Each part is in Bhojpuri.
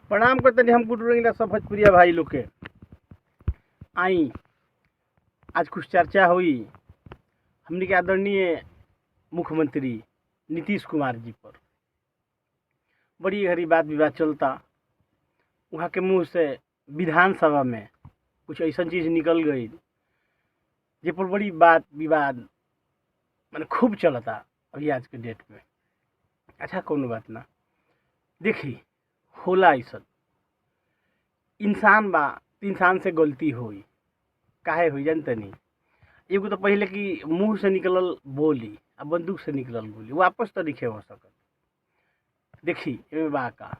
प्रणाम करते हम कुटुरंगिला सब भोजपुरिया भाई लोग के। आई आज कुछ चर्चा हुई हमने के आदरणीय मुख्यमंत्री नीतीश कुमार जी पर। बड़ी घड़ी बात विवाद चलता, वहाँ के मुँह से विधानसभा में कुछ ऐसा चीज़ निकल गई जे पर बड़ी बात विवाद मैंने खूब चलता अभी आज के डेट में। अच्छा कोनो बात ना, देखी होला ऐसा इंसान बा, इंसान से गलती हुई, काहे हुई जानते नहीं। एगो तो पहले कि मुंह से निकलल बोली आ बंदूक से निकलल गोली वापस तो नहीं हो सकत। देखी एमे बा का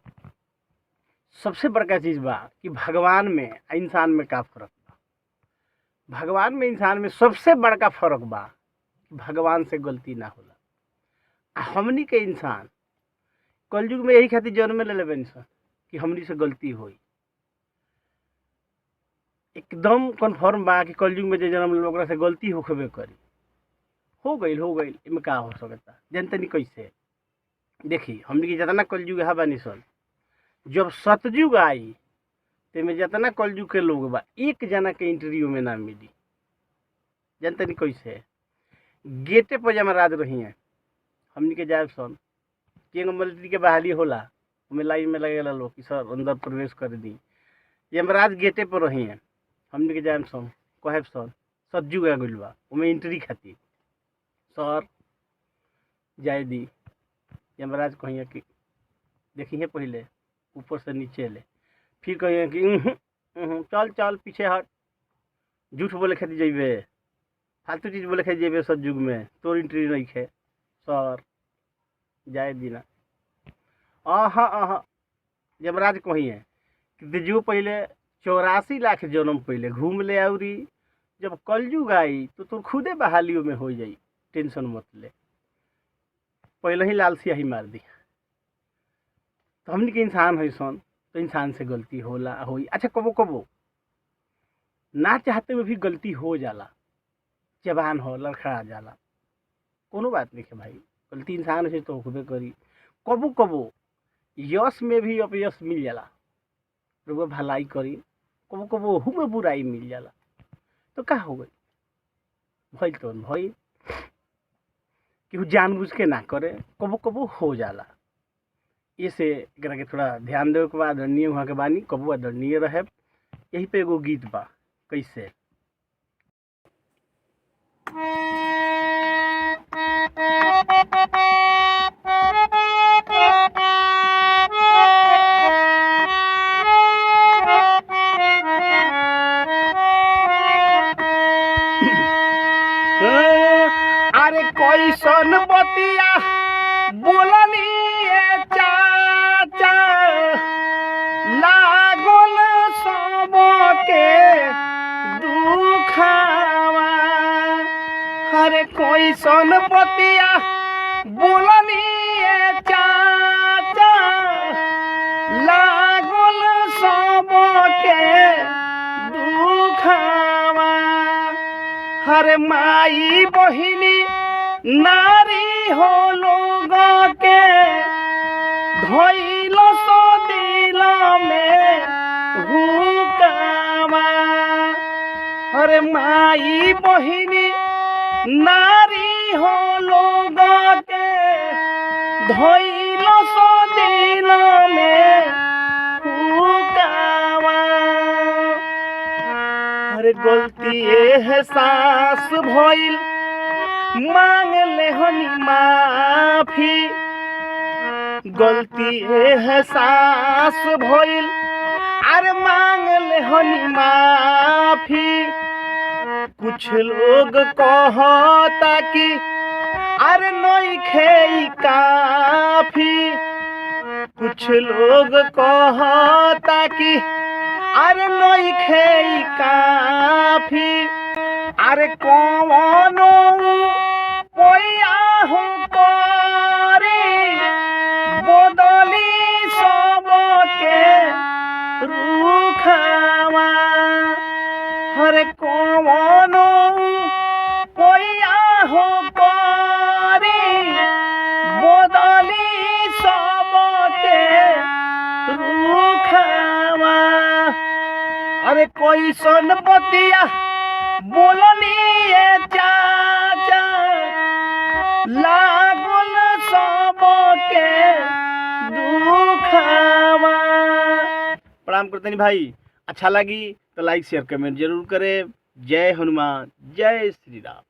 सबसे बड़का चीज बा कि भगवान में आ इंसान में का फर्क बा। भगवान में इंसान में सबसे बड़का फर्क बा कि भगवान से गलती ना होला। आ हमनी के इंसान कलयुग में यही खातिर जन्म ले लेबे कि हमनी से गलती हुई। एकदम कन्फर्म बा कि कलयुग में जो जन्म ले ओकरा से गलती होखबे करी। हो गई इनमें का हो सकता जानते नहीं कैसे। देखी हमने की जितना कलयुग है बानी सन, जब सतयुग आई तेमें जितना कलयुग के लोग बा एक जना के इंटरव्यू में ना मिली। जानते नहीं कैसे गेटे पर जमराज रही है हमने के जाए सन कि मिलिट्री के बहाली होला हमें लाइन में लगेला लोग कि सर अंदर प्रवेश कर दी। यमराज गेटे पर रही है हमने के जाए सन कहे सन सतयुग आ गइल बा उमें एंट्री खातिर सर जाए दी। यमराज कहिए कि देखिए पहले ऊपर से नीचे ले, फिर कहिए कि चल चल पीछे हट, झूठ बोले खातिर जेबे, फालतू चीज बोले खातिर जेबे सतयुग में तोर एंट्री नहीं है सर जाए दीना। यमराज कहिए कि जो पहले 84 लाख जन्म पहले घूम ले औरी जब कलयुग आई तो खुदे बहालियों में हो जाई, टेंशन मत ले, पहले ही लाल सियाही मार दी। तो हमने के इंसान है सन तो इंसान से गलती होला होई। अच्छा कबो कबो ना चाहते हुए भी गलती हो जाला, जबान हो लड़खड़ा जाला, कोनो बात नहीं है भाई, गलती इंसान से तो होबे करी। कबो कबो यश में भी अपयश मिल जाला, लोग भलाई करी, कबो कबो ओहू में बुराई मिल जाला तो का हो गई भइल तो भइल, केहू जानबूझ के ना करे, कबो कबो हो जाला। इसे एकरा के थोड़ा ध्यान देवे के बाद आदरणीय वहाँ के बानी कबो आदरणीय रहे। यही पे एगो गीत बा कैसे अरे कैसन बतिया बोलनी चाचा लागल सबके दुखावा। अरे कैसन बतिया बोलनी चाचा लागल सबके दुखावा। हर माई बहिनी नारी हो लोग के धोइल सो दिल में हुकामा। हर माई बहिनी नारी हो लोग के धोइल सो दिल में हुकामा। हर गलती एहसास भइल मांग ले हनी माफी। गलती एहसास भइल अरे मांग ले हनी माफी। कुछ लोग कहता कि अरे नइखे काफी। कुछ लोग कहता कि अरे नइखे काफी। अरे कौनो पैया हो करे बदली सबके रुखावा। हर कौनो पैया हो करे बदली सबके रुखावा। अरे कोई सोनपतिया बोलनी है चाचा लागुल सबके दुखावा। प्रणाम करते नहीं भाई, अच्छा लगी तो लाइक शेयर कमेंट जरूर करें। जय हनुमान, जय श्री राम।